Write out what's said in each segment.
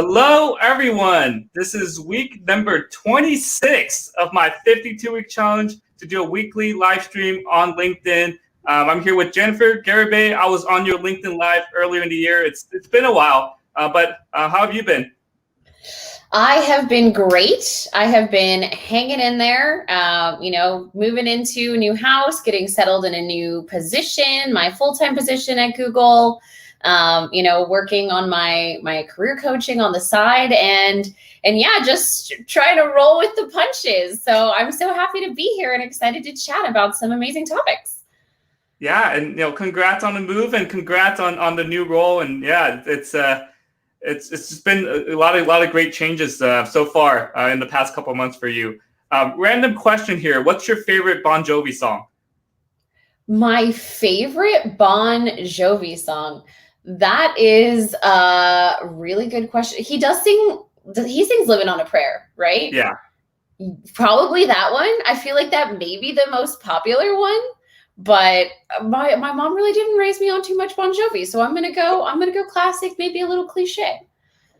Hello, everyone. This is week number 26 of my 52-week challenge to do a weekly live stream on LinkedIn. I'm here with Jennifer Garibay. I was on your LinkedIn Live earlier in the year. It's been a while, but how have you been? I have been great. I have been hanging in there, moving into a new house, getting settled in a new position, my full-time position at Google, working on my career coaching on the side and yeah, just trying to roll with the punches. So I'm so happy to be here and excited to chat about some amazing topics. Yeah, and congrats on the move and congrats on the new role. And yeah, it's just been a lot of great changes so far in the past couple of months for you. Random question here: what's your favorite Bon Jovi song? My favorite Bon Jovi song. That is a really good question. He sings "Living on a Prayer," right? Yeah. Probably that one. I feel like that may be the most popular one, but my mom really didn't raise me on too much Bon Jovi, so I'm gonna go classic, maybe a little cliche.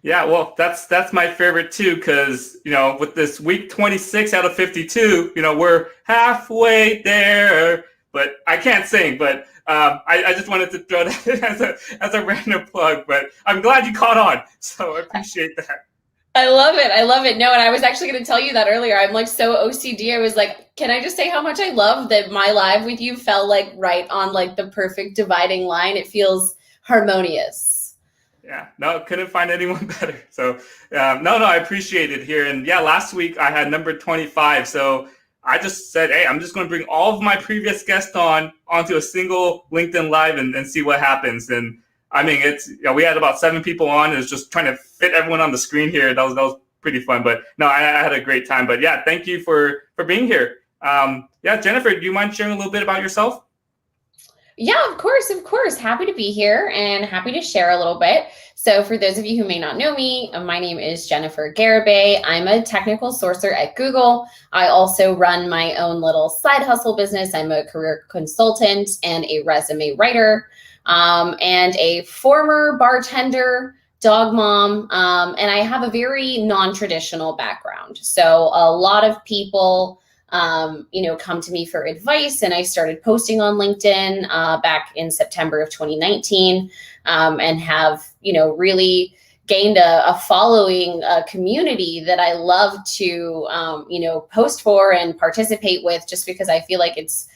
Yeah, well, that's my favorite too, because with this week 26 out of 52, we're halfway there. But I can't sing, but I just wanted to throw that in as a random plug. But I'm glad you caught on, so I appreciate that. I love it. No, and I was actually going to tell you that earlier. I'm like so OCD. I was like, can I just say how much I love that my live with you fell like right on like the perfect dividing line? It feels harmonious. Yeah, no, couldn't find anyone better. So no, I appreciate it here. And yeah, last week I had number 25. So I just said, hey, I'm just going to bring all of my previous guests onto a single LinkedIn Live and see what happens. And I mean, we had about 7 people on. It was just trying to fit everyone on the screen here. That was pretty fun. But no, I had a great time. But yeah, thank you for being here. Yeah, Jennifer, do you mind sharing a little bit about yourself? Yeah, of course. Happy to be here and happy to share a little bit. So for those of you who may not know me, my name is Jennifer Garibay. I'm a technical sourcer at Google. I also run my own little side hustle business. I'm a career consultant and a resume writer, and a former bartender, dog mom, and I have a very non-traditional background. So a lot of people come to me for advice. And I started posting on LinkedIn back in September of 2019, and have, really gained a following, a community that I love to, post for and participate with, just because I feel like it's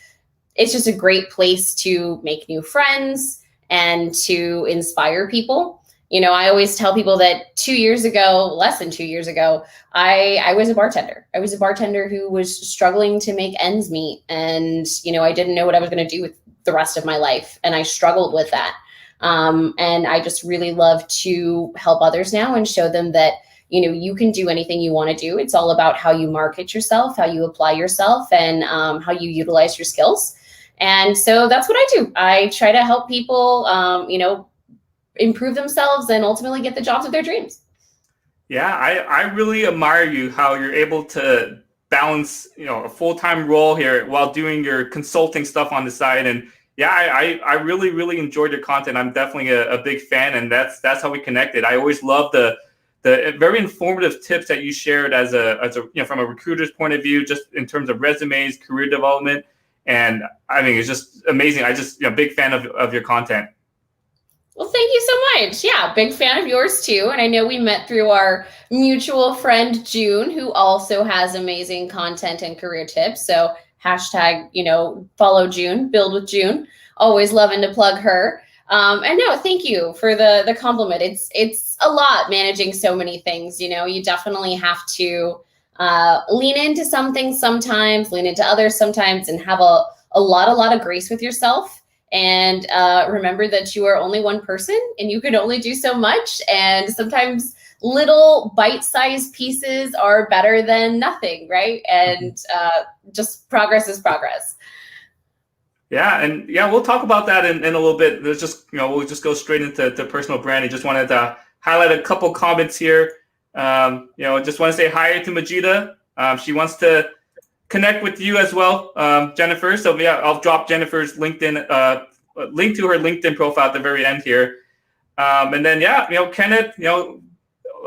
just a great place to make new friends and to inspire people. I always tell people that less than 2 years ago, I was a bartender. I was a bartender who was struggling to make ends meet. And, I didn't know what I was going to do with the rest of my life. And I struggled with that. And I just really love to help others now and show them that, you can do anything you want to do. It's all about how you market yourself, how you apply yourself, and how you utilize your skills. And so that's what I do. I try to help people, improve themselves and ultimately get the jobs of their dreams. Yeah, I really admire you, how you're able to balance, a full-time role here while doing your consulting stuff on the side. And yeah, I really, really enjoyed your content. I'm definitely a big fan, and that's how we connected. I always love the very informative tips that you shared as a from a recruiter's point of view, just in terms of resumes, career development. And I mean, it's just amazing. I just, big fan of your content. Well, thank you so much. Yeah, big fan of yours too. And I know we met through our mutual friend, June, who also has amazing content and career tips. So hashtag, follow June, build with June. Always loving to plug her. And no, thank you for the compliment. It's a lot managing so many things. You definitely have to lean into some things sometimes, lean into others sometimes, and have a lot of grace with yourself. And remember that you are only one person and you can only do so much. And sometimes little bite-sized pieces are better than nothing, right? And just progress is progress. Yeah, and yeah, we'll talk about that in a little bit. There's just, we'll just go straight into personal branding. Just wanted to highlight a couple comments here. Just want to say hi to Majida. She wants to connect with you as well, Jennifer. So yeah, I'll drop Jennifer's LinkedIn link to her LinkedIn profile at the very end here. And then yeah, Kenneth,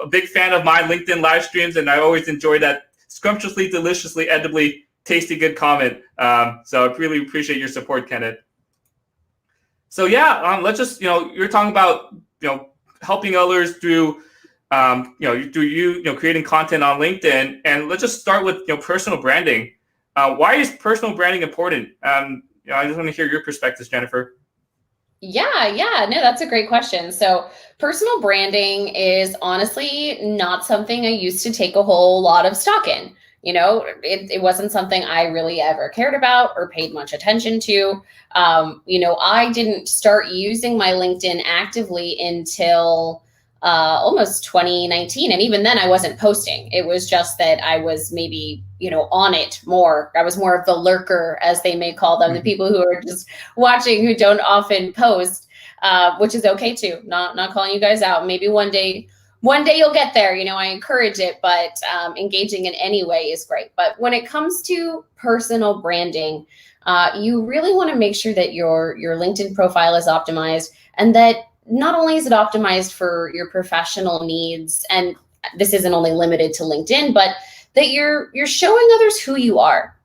a big fan of my LinkedIn live streams, and I always enjoy that scrumptiously, deliciously, edibly tasty, good comment. So I really appreciate your support, Kenneth. So yeah, let's just, you're talking about, helping others through, creating content on LinkedIn, and let's just start with, personal branding. Why is personal branding important? I just want to hear your perspectives, Jennifer. Yeah, no, that's a great question. So personal branding is honestly not something I used to take a whole lot of stock in. It wasn't something I really ever cared about or paid much attention to. I didn't start using my LinkedIn actively until almost 2019. And even then I wasn't posting. It was just that I was maybe, on it more. I was more of the lurker, as they may call them, the people who are just watching, who don't often post, which is okay too. Not calling you guys out. Maybe one day you'll get there. I encourage it, but engaging in any way is great. But when it comes to personal branding, you really want to make sure that your LinkedIn profile is optimized, and that not only is it optimized for your professional needs, and this isn't only limited to LinkedIn, but that you're showing others who you are.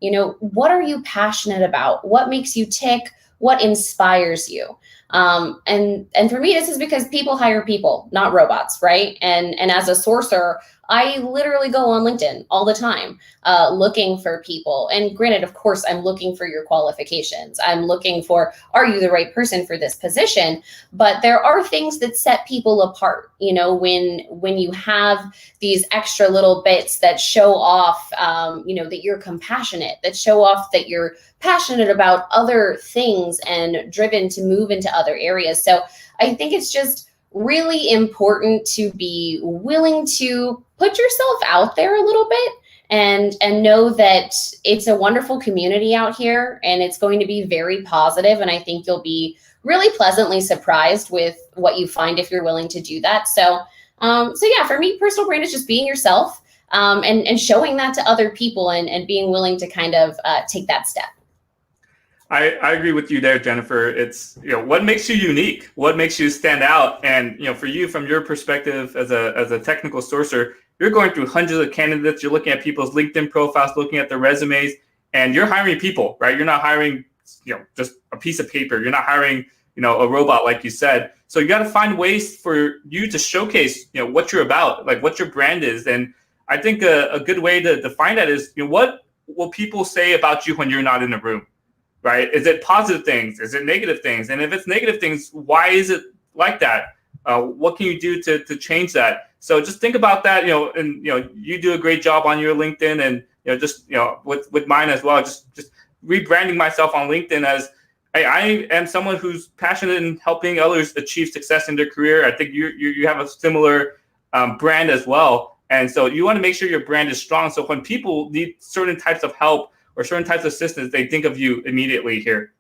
What are you passionate about? What makes you tick? What inspires you? And for me, this is because people hire people, not robots, right? And as a sourcer, I literally go on LinkedIn all the time, looking for people. And granted, of course, I'm looking for your qualifications. I'm looking for, are you the right person for this position? But there are things that set people apart. When you have these extra little bits that show off, that you're compassionate, that show off that you're passionate about other things and driven to move into other areas. So I think it's just really important to be willing to put yourself out there a little bit and know that it's a wonderful community out here, and it's going to be very positive. And I think you'll be really pleasantly surprised with what you find if you're willing to do that. So yeah, for me, personal brand is just being yourself, and showing that to other people, and being willing to kind of take that step. I agree with you there, Jennifer. It's, what makes you unique, what makes you stand out. And, for you, from your perspective as a technical sourcer, you're going through hundreds of candidates. You're looking at people's LinkedIn profiles, looking at their resumes, and you're hiring people, right? You're not hiring, just a piece of paper. You're not hiring, a robot, like you said. So you got to find ways for you to showcase, what you're about, like what your brand is. And I think a good way to define that is, what will people say about you when you're not in the room? Right? Is it positive things? Is it negative things? And if it's negative things, why is it like that? What can you do to change that? So just think about that, and you do a great job on your LinkedIn, and just with mine as well. Just rebranding myself on LinkedIn as I am someone who's passionate in helping others achieve success in their career. I think you have a similar brand as well, and so you want to make sure your brand is strong. So when people need certain types of help or certain types of assistance, they think of you immediately here.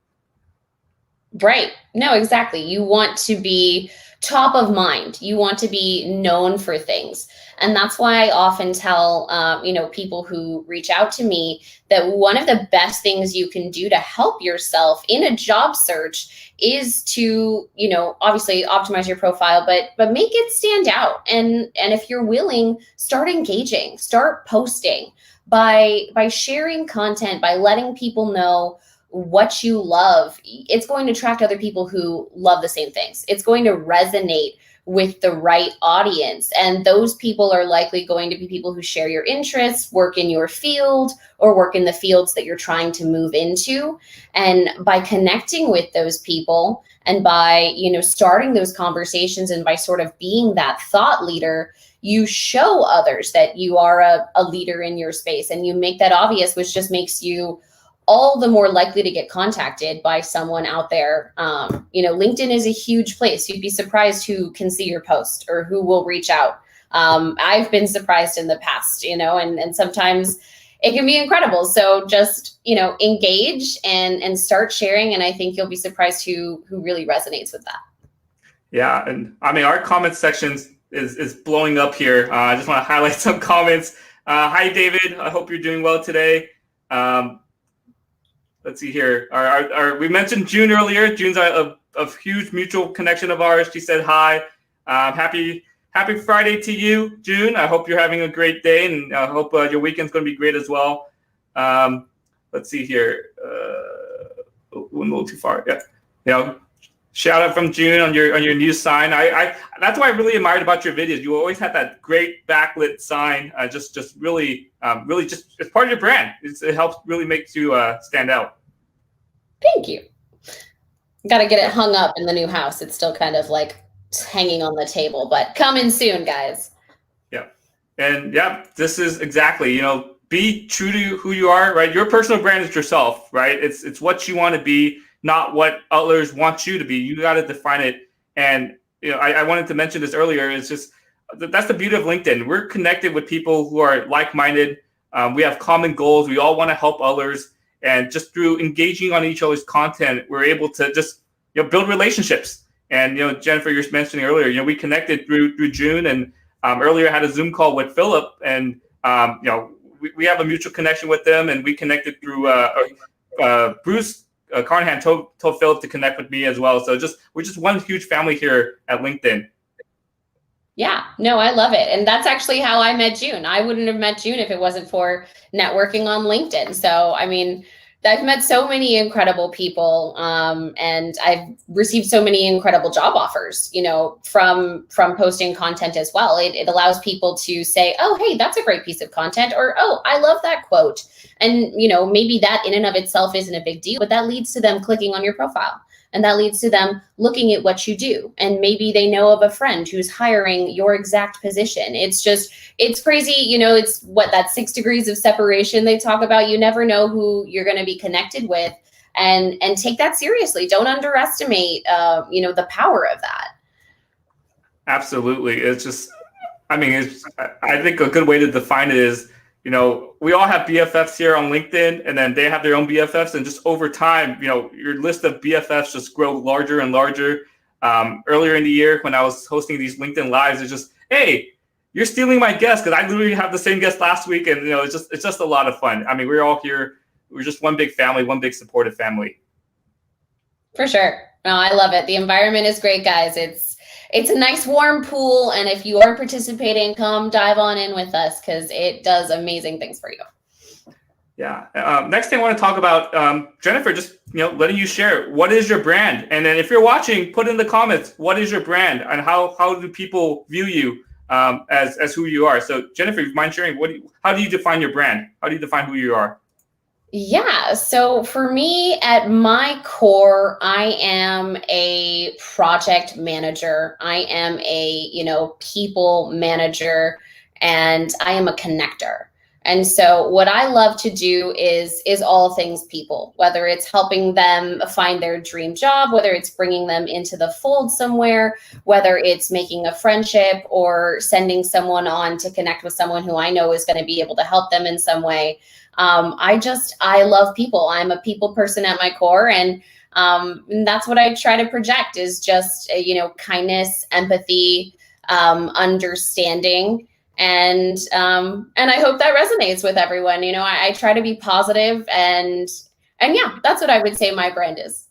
Right. No, exactly. You want to be top of mind. You want to be known for things. And that's why I often tell, people who reach out to me that one of the best things you can do to help yourself in a job search is to, obviously optimize your profile, but make it stand out. And if you're willing, start engaging, start posting. By sharing content, by letting people know what you love, it's going to attract other people who love the same things. It's going to resonate with the right audience. And those people are likely going to be people who share your interests, work in your field, or work in the fields that you're trying to move into. And by connecting with those people, and by, starting those conversations, and by sort of being that thought leader, you show others that you are a leader in your space, and you make that obvious, which just makes you all the more likely to get contacted by someone out there. LinkedIn is a huge place. You'd be surprised who can see your post or who will reach out. I've been surprised in the past, and sometimes it can be incredible. So just, engage and start sharing. And I think you'll be surprised who really resonates with that. Yeah. And I mean, our comment sections is blowing up here. I just want to highlight some comments. Hi, David. I hope you're doing well today. Let's see here. We mentioned June earlier. June's a huge mutual connection of ours. She said hi. Happy happy Friday to you, June. I hope you're having a great day, and I hope your weekend's going to be great as well. Let's see here. Went a little too far. Yeah. Shout out from June on your new sign. I that's what I really admired about your videos. You always had that great backlit sign. Just really just it's part of your brand. It helps really makes you stand out. Thank you. Got to get it hung up in the new house. It's still kind of like hanging on the table, but coming soon, guys. Yeah, and yeah, this is exactly be true to who you are. Right, your personal brand is yourself. Right, it's what you want to be, not what others want you to be. You got to define it. And I wanted to mention this earlier. It's just that's the beauty of LinkedIn. We're connected with people who are like-minded. We have common goals. We all want to help others. And just through engaging on each other's content, we're able to just build relationships. And Jennifer, you're mentioning earlier, we connected through June, and earlier I had a Zoom call with Philip, and we have a mutual connection with them, and we connected through Bruce. Carnahan told Philip to connect with me as well. So we're just one huge family here at LinkedIn. Yeah, no, I love it. And that's actually how I met June. I wouldn't have met June if it wasn't for networking on LinkedIn. So, I mean, I've met so many incredible people, and I've received so many incredible job offers, from posting content as well. It allows people to say, oh, hey, that's a great piece of content, or, oh, I love that quote. And, maybe that in and of itself isn't a big deal, but that leads to them clicking on your profile. And that leads to them looking at what you do. And maybe they know of a friend who's hiring your exact position. It's crazy. It's that 6 degrees of separation they talk about. You never know who you're going to be connected with, and take that seriously. Don't underestimate, the power of that. Absolutely. It's just, I think a good way to define it is, we all have BFFs here on LinkedIn, and then they have their own BFFs. And just over time, your list of BFFs just grow larger and larger. Earlier in the year, when I was hosting these LinkedIn Lives, it's just, hey, you're stealing my guest, because I literally have the same guest last week. And, it's just a lot of fun. We're all here. We're just one big family, one big supportive family. For sure. No, I love it. The environment is great, guys. It's a nice warm pool, and if you are participating, come dive on in with us, because it does amazing things for you. Yeah. Next thing I want to talk about, Jennifer, just letting you share, what is your brand? And then if you're watching, put in the comments, what is your brand, and how do people view you as who you are? So Jennifer, if you mind sharing, how do you define your brand? How do you define who you are? Yeah. So for me, at my core, I am a project manager. I am a, people manager, and I am a connector. And so what I love to do is all things people, whether it's helping them find their dream job, whether it's bringing them into the fold somewhere, whether it's making a friendship or sending someone on to connect with someone who I know is going to be able to help them in some way. I love people. I'm a people person at my core. And that's what I try to project is just, kindness, empathy, understanding. And I hope that resonates with everyone. I try to be positive, and yeah, that's what I would say my brand is.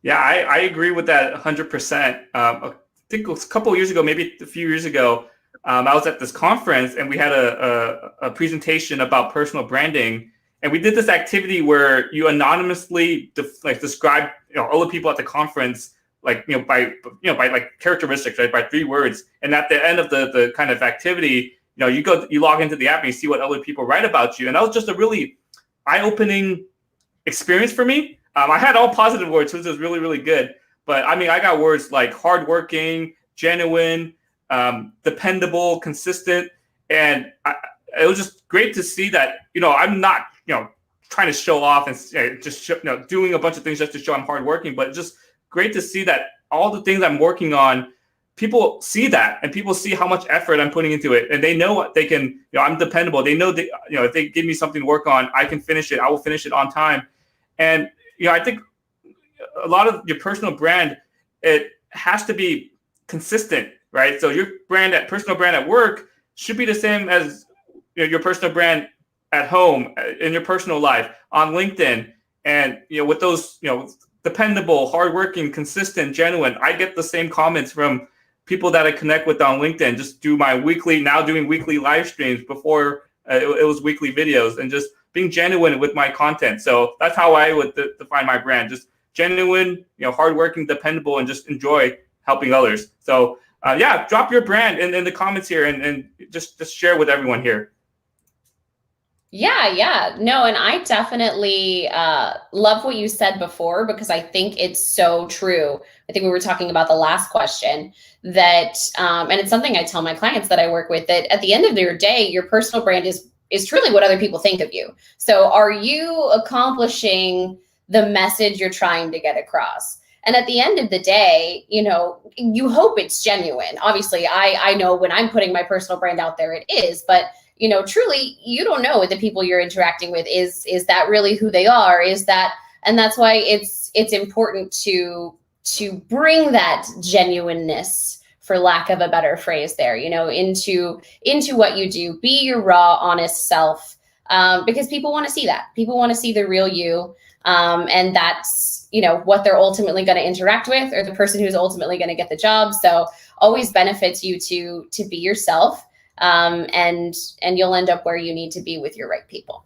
Yeah, I agree with that 100%. I think a couple of years ago, maybe a few years ago, I was at this conference, and we had a presentation about personal branding, and we did this activity where you anonymously describe all the people at the conference by characteristics, right, by 3 words. And at the end of the kind of activity, you log into the app and you see what other people write about you. And that was just a really eye-opening experience for me. I had all positive words, which was really, really good. But I got words like hardworking, genuine, dependable, consistent. And it was just great to see that, I'm not, trying to show off and just doing a bunch of things just to show I'm hardworking, but just great to see that all the things I'm working on, people see that, and people see how much effort I'm putting into it, and they know what they can. I'm dependable. They know that if they give me something to work on, I can finish it. I will finish it on time. And I think a lot of your personal brand, it has to be consistent, right? So your personal brand at work should be the same as your personal brand at home, in your personal life, on LinkedIn, and with those dependable, hardworking, consistent, genuine. I get the same comments from people that I connect with on LinkedIn. Just do my doing weekly live streams. Before it was weekly videos, and just being genuine with my content. So that's how I would define my brand. Just genuine, hardworking, dependable, and just enjoy helping others. So yeah, drop your brand in the comments here, and just share with everyone here. Yeah. No, and I definitely love what you said before, because I think it's so true. I think we were talking about the last question that, and it's something I tell my clients that I work with, that at the end of your day, your personal brand is truly what other people think of you. So are you accomplishing the message you're trying to get across? And at the end of the day, you hope it's genuine. Obviously, I know when I'm putting my personal brand out there, it is, but truly, you don't know what the people you're interacting with is that really who they are? And that's why it's important to bring that genuineness, for lack of a better phrase there, into what you do. Be your raw, honest self, because people want to see that. People want to see the real you, and that's what they're ultimately going to interact with, or the person who's ultimately going to get the job. So always benefits you to be yourself. And you'll end up where you need to be with your right people.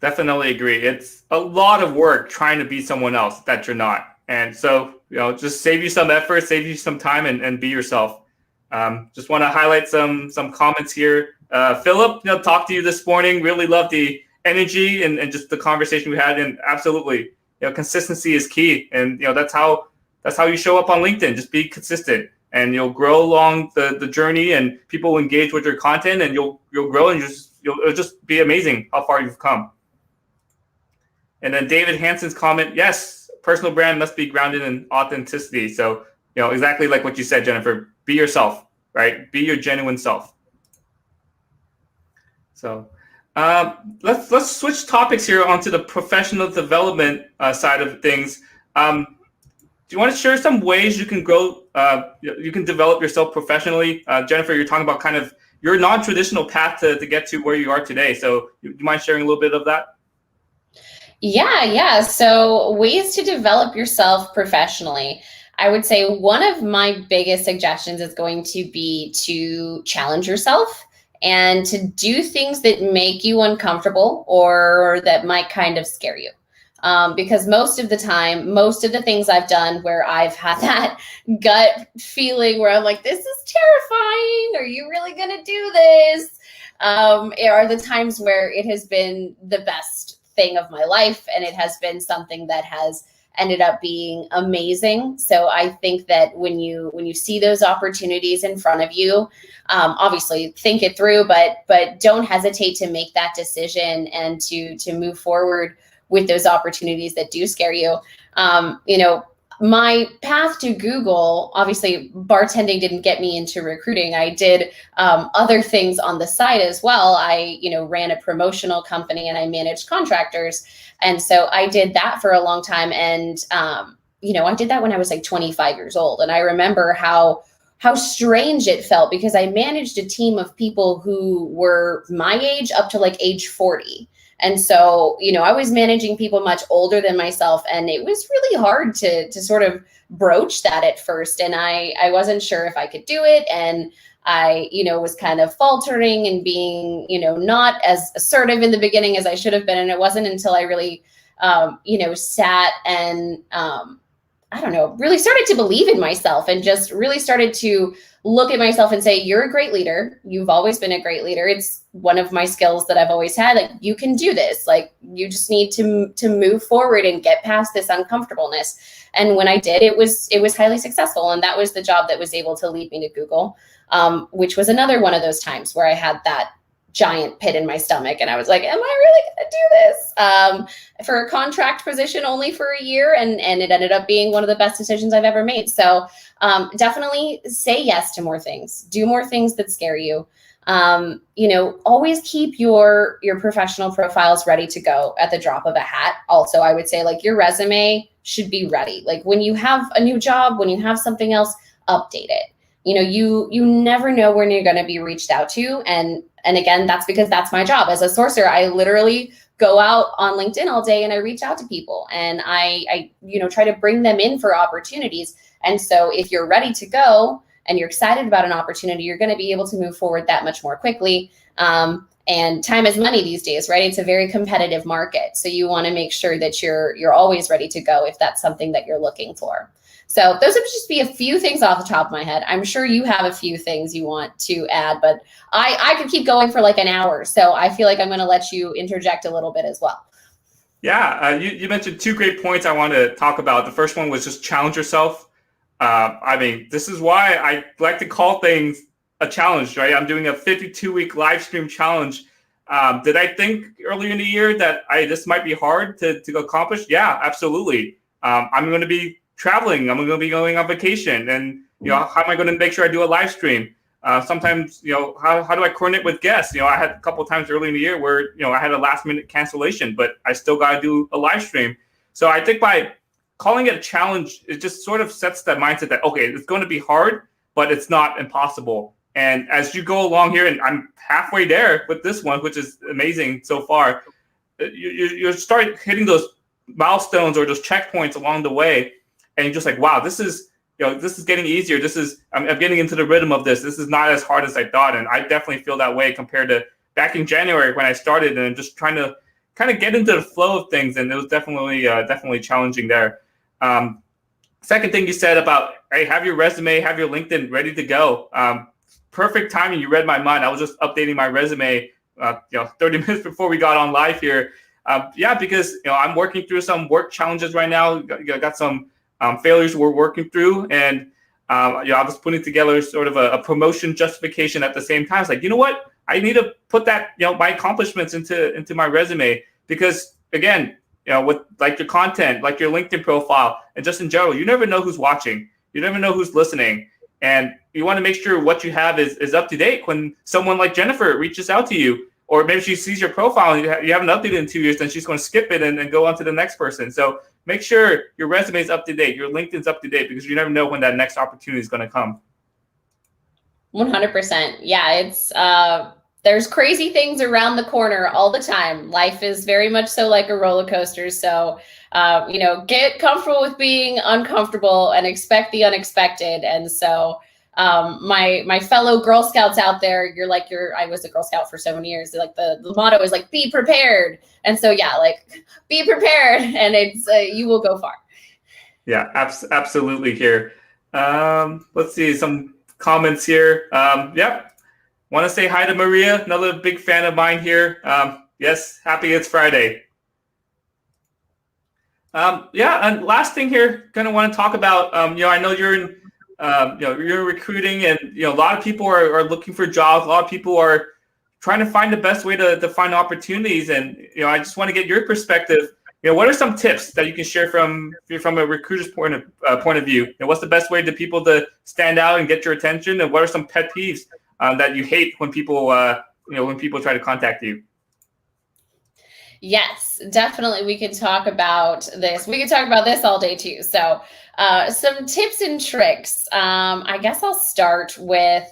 Definitely agree. It's a lot of work trying to be someone else that you're not. And so, just save you some effort, save you some time, and be yourself. Just want to highlight some comments here. Philip, talked to you this morning. Really love the energy and just the conversation we had. And absolutely, consistency is key. And, that's how you show up on LinkedIn. Just be consistent. And you'll grow along the journey, and people will engage with your content, and you'll grow, and it'll just be amazing how far you've come. And then David Hansen's comment: yes, personal brand must be grounded in authenticity. So exactly like what you said, Jennifer. Be yourself, right? Be your genuine self. So let's switch topics here onto the professional development side of things. Do you want to share some ways you can grow, you can develop yourself professionally? Jennifer, you're talking about kind of your non-traditional path to get to where you are today. So do you mind sharing a little bit of that? Yeah. So ways to develop yourself professionally. I would say one of my biggest suggestions is going to be to challenge yourself and to do things that make you uncomfortable or that might kind of scare you. Because most of the time, most of the things I've done where I've had that gut feeling where I'm like, this is terrifying. Are you really going to do this? Are the times where it has been the best thing of my life. And it has been something that has ended up being amazing. So I think that when you see those opportunities in front of you, obviously think it through, but don't hesitate to make that decision and to move forward with those opportunities that do scare you. My path to Google, obviously bartending didn't get me into recruiting. I did other things on the side as well. I, ran a promotional company and I managed contractors. And so I did that for a long time. And, I did that when I was like 25 years old. And I remember how strange it felt because I managed a team of people who were my age up to like age 40. And so, I was managing people much older than myself, and it was really hard to sort of broach that at first. And I wasn't sure if I could do it. And I, was kind of faltering and being, not as assertive in the beginning as I should have been. And it wasn't until I really, sat and, really started to believe in myself and just really started to look at myself and say, you're a great leader. You've always been a great leader. It's one of my skills that I've always had. Like, you can do this. Like, you just need to move forward and get past this uncomfortableness. And when I did, it was highly successful. And that was the job that was able to lead me to Google, which was another one of those times where I had that giant pit in my stomach. And I was like, am I really going to do this? For a contract position only for a year. And it ended up being one of the best decisions I've ever made. So definitely say yes to more things. Do more things that scare you. Always keep your professional profiles ready to go at the drop of a hat. Also, I would say like your resume should be ready. Like when you have a new job, when you have something else, update it. You never know when you're going to be reached out to. And again, that's because that's my job. As a sourcer, I literally go out on LinkedIn all day and I reach out to people and I try to bring them in for opportunities. And so if you're ready to go and you're excited about an opportunity, you're going to be able to move forward that much more quickly. And time is money these days, right? It's a very competitive market. So you want to make sure that you're always ready to go if that's something that you're looking for. So those would just be a few things off the top of my head. I'm sure you have a few things you want to add, but I could keep going for like an hour. So I feel like I'm going to let you interject a little bit as well. Yeah, you mentioned 2 great points I want to talk about. The first one was just challenge yourself. I mean, this is why I like to call things a challenge, right? I'm doing a 52-week live stream challenge. Did I think earlier in the year that this might be hard to accomplish? Yeah, absolutely. I'm going to be traveling. I'm going to be going on vacation, and how am I going to make sure I do a live stream? Sometimes, how do I coordinate with guests? I had a couple of times early in the year where I had a last minute cancellation, but I still got to do a live stream. So I think by calling it a challenge, it just sort of sets that mindset that, okay, it's going to be hard, but it's not impossible. And as you go along here, and I'm halfway there with this one, which is amazing so far, you start hitting those milestones or those checkpoints along the way, and you're just like, wow, this is getting easier. I'm getting into the rhythm of this. This is not as hard as I thought, and I definitely feel that way compared to back in January when I started, and just trying to kind of get into the flow of things, and it was definitely challenging there. Second thing you said about, hey, have your resume, have your LinkedIn ready to go. Perfect timing. You read my mind. I was just updating my resume, 30 minutes before we got on live here. Because I'm working through some work challenges right now. Got some failures we're working through, and I was putting together sort of a promotion justification at the same time. It's like, you know what? I need to put that, my accomplishments into my resume, because again, with like your content, like your LinkedIn profile, and just in general, you never know who's watching. You never know who's listening. And you want to make sure what you have is up to date when someone like Jennifer reaches out to you, or maybe she sees your profile and you haven't updated in 2 years, then she's going to skip it and go on to the next person. So make sure your resume is up to date, your LinkedIn's up to date, because you never know when that next opportunity is going to come. 100%. Yeah, it's there's crazy things around the corner all the time. Life is very much so like a roller coaster. So, get comfortable with being uncomfortable and expect the unexpected. And so, my fellow Girl Scouts out there, I was a Girl Scout for so many years. Like the motto is like, be prepared. And so, yeah, like be prepared, and it's, you will go far. Yeah, absolutely here. Let's see some comments here. Want to say hi to Maria, another big fan of mine here. Yes, happy it's Friday. And last thing here, kind of want to talk about, I know you're in, you're recruiting, and, a lot of people are looking for jobs. A lot of people are trying to find the best way to find opportunities. And, I just want to get your perspective. What are some tips that you can share from a recruiter's point of view? What's the best way to people to stand out and get your attention? And what are some pet peeves that you hate when people try to contact you? Yes, definitely. We could talk about this. We could talk about this all day too. So some tips and tricks. I guess I'll start with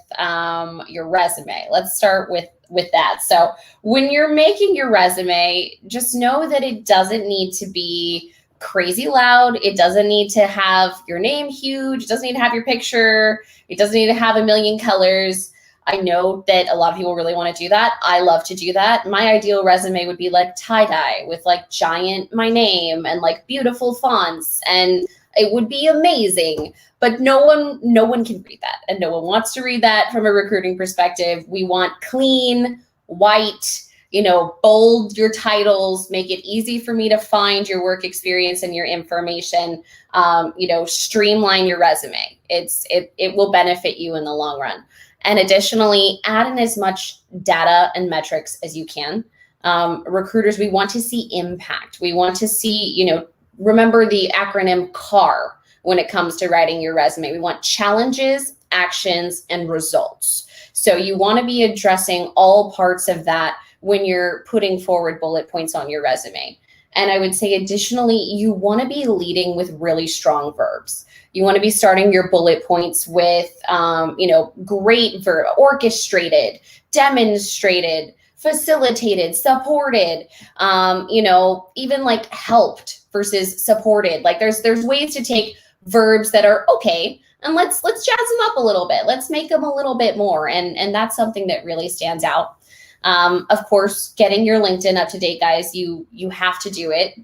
your resume. Let's start with that. So when you're making your resume, just know that it doesn't need to be crazy loud. It doesn't need to have your name huge. It doesn't need to have your picture. It doesn't need to have a million colors. I know that a lot of people really want to do that. I love to do that. My ideal resume would be like tie-dye with like giant my name and like beautiful fonts, and it would be amazing. But no one can read that, and no one wants to read that from a recruiting perspective. We want clean, white, bold your titles, make it easy for me to find your work experience and your information. Streamline your resume. It will benefit you in the long run. And additionally, add in as much data and metrics as you can. Recruiters, we want to see impact. We want to see, remember the acronym CAR when it comes to writing your resume. We want challenges, actions, and results. So you want to be addressing all parts of that when you're putting forward bullet points on your resume. And I would say additionally, you want to be leading with really strong verbs. You want to be starting your bullet points with, great verb, orchestrated, demonstrated, facilitated, supported, even like helped versus supported. Like there's ways to take verbs that are okay, and let's jazz them up a little bit. Let's make them a little bit more. And that's something that really stands out. Of course, getting your LinkedIn up to date, guys, you have to do it.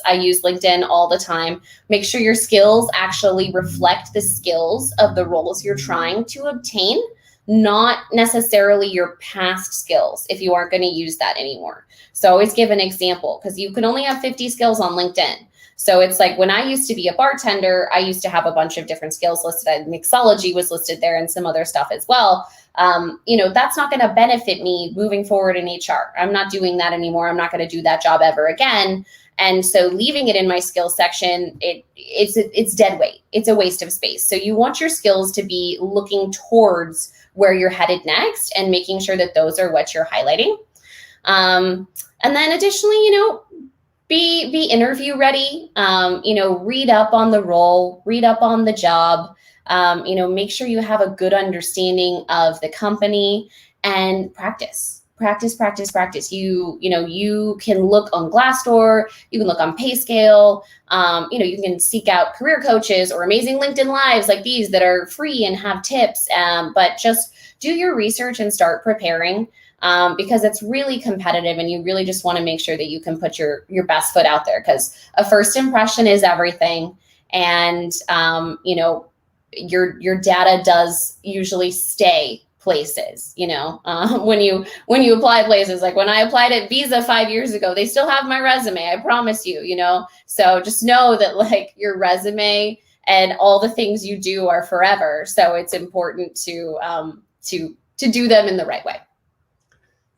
I use LinkedIn all the time. Make sure your skills actually reflect the skills of the roles you're trying to obtain, not necessarily your past skills if you aren't going to use that anymore. So always give an example, because you can only have 50 skills on LinkedIn. So it's like when I used to be a bartender, I used to have a bunch of different skills listed. Mixology was listed there and some other stuff as well. That's not going to benefit me moving forward in HR. I'm not doing that anymore. I'm not going to do that job ever again. And so leaving it in my skills section, it's dead weight. It's a waste of space. So you want your skills to be looking towards where you're headed next and making sure that those are what you're highlighting. And then additionally, be interview ready, read up on the role, read up on the job, make sure you have a good understanding of the company, and practice. You can look on Glassdoor, you can look on PayScale, you can seek out career coaches or amazing LinkedIn lives like these that are free and have tips, but just do your research and start preparing. Because it's really competitive and you really just want to make sure that you can put your best foot out there, because a first impression is everything. And, your data does usually stay places, when you apply places. Like when I applied at Visa 5 years ago, they still have my resume, I promise you, so just know that like your resume and all the things you do are forever. So it's important to do them in the right way.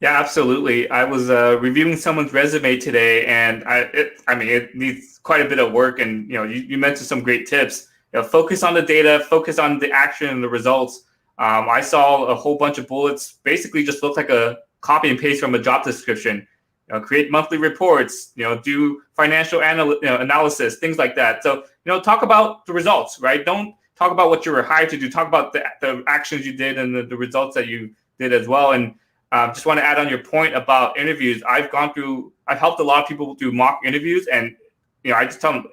Yeah, absolutely. I was reviewing someone's resume today, and it needs quite a bit of work. And you mentioned some great tips. Focus on the data, focus on the action and the results. I saw a whole bunch of bullets, basically just looked like a copy and paste from a job description. Create monthly reports. Do financial analysis, things like that. So talk about the results, right? Don't talk about what you were hired to do. Talk about the actions you did and the results that you did as well. And just want to add on your point about interviews. I've helped a lot of people do mock interviews, and I just tell them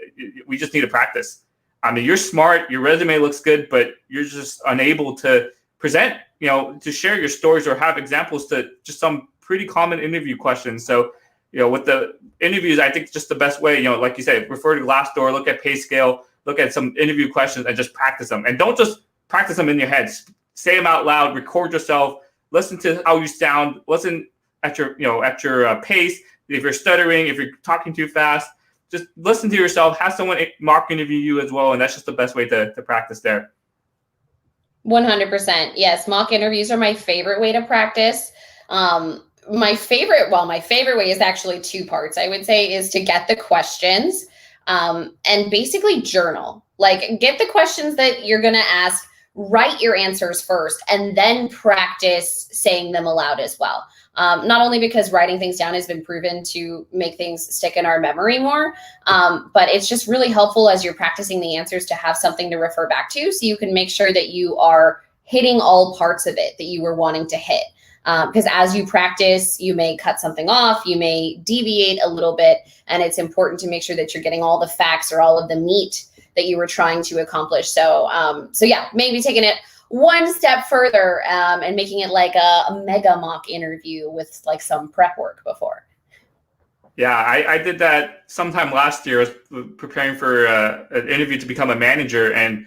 we just need to practice. I mean, you're smart, your resume looks good, but you're just unable to present, to share your stories or have examples to just some pretty common interview questions. So, with the interviews, I think just the best way, like you said, refer to Glassdoor, look at PayScale, look at some interview questions and just practice them. And don't just practice them in your head. Say them out loud, record yourself. Listen to how you sound. Listen at your pace. If you're stuttering, if you're talking too fast, just listen to yourself. Have someone mock interview you as well, and that's just the best way to practice there. 100%. Yes, mock interviews are my favorite way to practice. My favorite way is actually two parts. I would say is to get the questions and basically journal. Like get the questions that you're going to ask. Write your answers first and then practice saying them aloud as well. Not only because writing things down has been proven to make things stick in our memory more, but it's just really helpful as you're practicing the answers to have something to refer back to, so you can make sure that you are hitting all parts of it that you were wanting to hit. Because as you practice, you may cut something off, you may deviate a little bit, and it's important to make sure that you're getting all the facts or all of the meat that you were trying to accomplish. So yeah, maybe taking it one step further and making it like a mega mock interview with like some prep work before. Yeah, I did that sometime last year. I was preparing for an interview to become a manager, and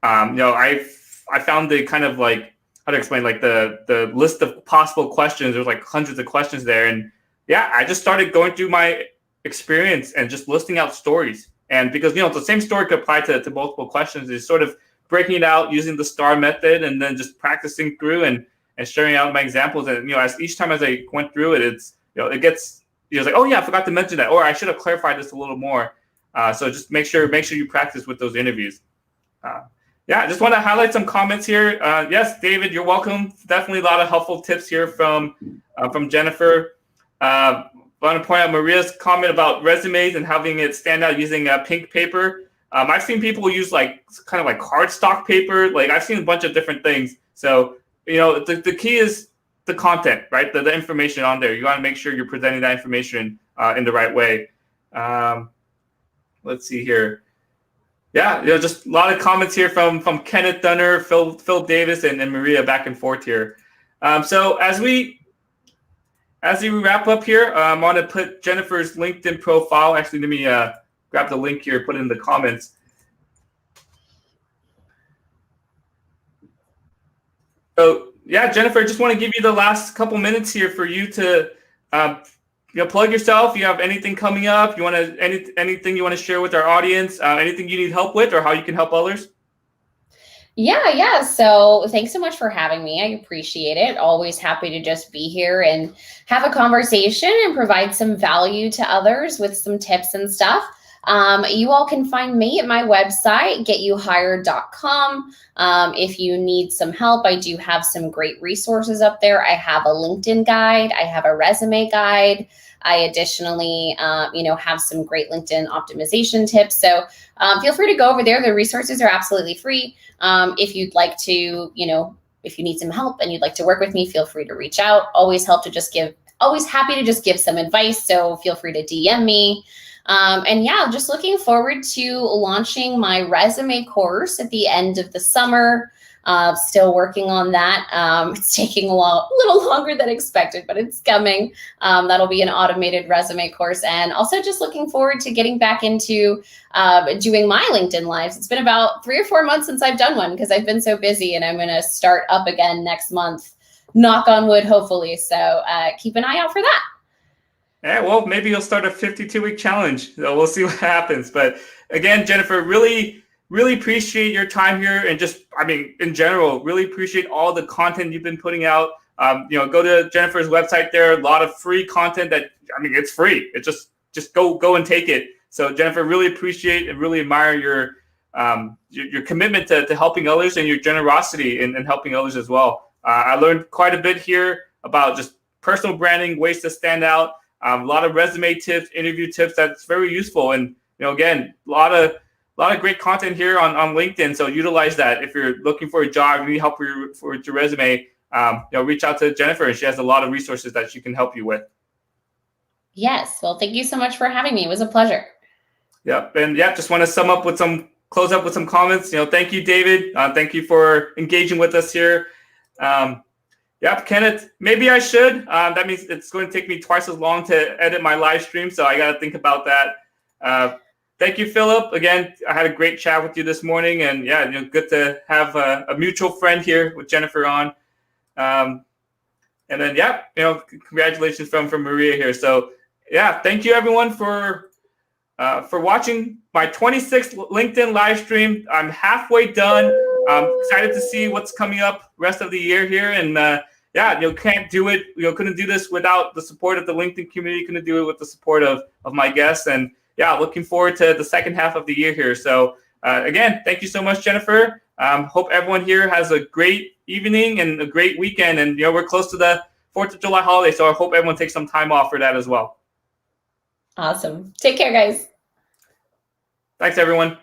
I found the kind of like, how to explain, like the list of possible questions. There's like hundreds of questions there, and yeah, I just started going through my experience and just listing out stories. And because, the same story could apply to multiple questions, is sort of breaking it out using the STAR method and then just practicing through and sharing out my examples. And, as each time as I went through it, it gets, it's like, oh yeah, I forgot to mention that, or I should have clarified this a little more. So just make sure you practice with those interviews. Yeah, I just want to highlight some comments here. Yes, David, you're welcome. Definitely a lot of helpful tips here from Jennifer. I want to point out Maria's comment about resumes and having it stand out using pink paper. I've seen people use like kind of like cardstock paper. Like I've seen a bunch of different things. So, the key is the content, right? The information on there. You got to make sure you're presenting that information in the right way. Let's see here. Yeah, just a lot of comments here from Kenneth Dunner, Phil Davis, and Maria back and forth here. So as we wrap up here, I'm going to put Jennifer's LinkedIn profile. Actually, let me grab the link here, put it in the comments. So yeah, Jennifer, I just want to give you the last couple minutes here for you to plug yourself. You have anything coming up? You want to anything you want to share with our audience? Anything you need help with, or how you can help others? Yeah. So thanks so much for having me. I appreciate it. Always happy to just be here and have a conversation and provide some value to others with some tips and stuff. You all can find me at my website, getyouhired.com. If you need some help, I do have some great resources up there. I have a LinkedIn guide. I have a resume guide. I additionally, have some great LinkedIn optimization tips. So feel free to go over there. The resources are absolutely free. If you'd like to, if you need some help and you'd like to work with me, feel free to reach out. Always happy to just give some advice. So feel free to DM me. Just looking forward to launching my resume course at the end of the summer. Still working on that. It's taking a little longer than expected, but it's coming. That'll be an automated resume course. And also just looking forward to getting back into doing my LinkedIn Lives. It's been about 3 or 4 months since I've done one because I've been so busy, and I'm going to start up again next month. Knock on wood, hopefully. So keep an eye out for that. Yeah, well, maybe you'll start a 52-week challenge. So we'll see what happens. But again, Jennifer, really appreciate your time here, and in general, really appreciate all the content you've been putting out. Go to Jennifer's website there. A lot of free content it's free. It just go and take it. So Jennifer, really appreciate and really admire your commitment to helping others and your generosity in helping others as well. I learned quite a bit here about just personal branding, ways to stand out. A lot of resume tips, interview tips that's very useful. And, again, a lot of great content here on LinkedIn. So utilize that. If you're looking for a job, you need help for your resume, reach out to Jennifer, and she has a lot of resources that she can help you with. Yes. Well, thank you so much for having me. It was a pleasure. Yep. And just want to close up with some comments. Thank you, David. Thank you for engaging with us here. Kenneth, maybe I should. That means it's going to take me twice as long to edit my live stream, so I got to think about that. Thank you, Philip. Again, I had a great chat with you this morning, and good to have a mutual friend here with Jennifer on. And then, congratulations from Maria here. So, thank you everyone for watching my 26th LinkedIn live stream. I'm halfway done. I'm excited to see what's coming up rest of the year here. And can't do it. Couldn't do this without the support of the LinkedIn community. Couldn't do it with the support of my guests. And looking forward to the second half of the year here. So again, thank you so much, Jennifer. Hope everyone here has a great evening and a great weekend. And we're close to the 4th of July holiday, so I hope everyone takes some time off for that as well. Awesome. Take care, guys. Thanks, everyone.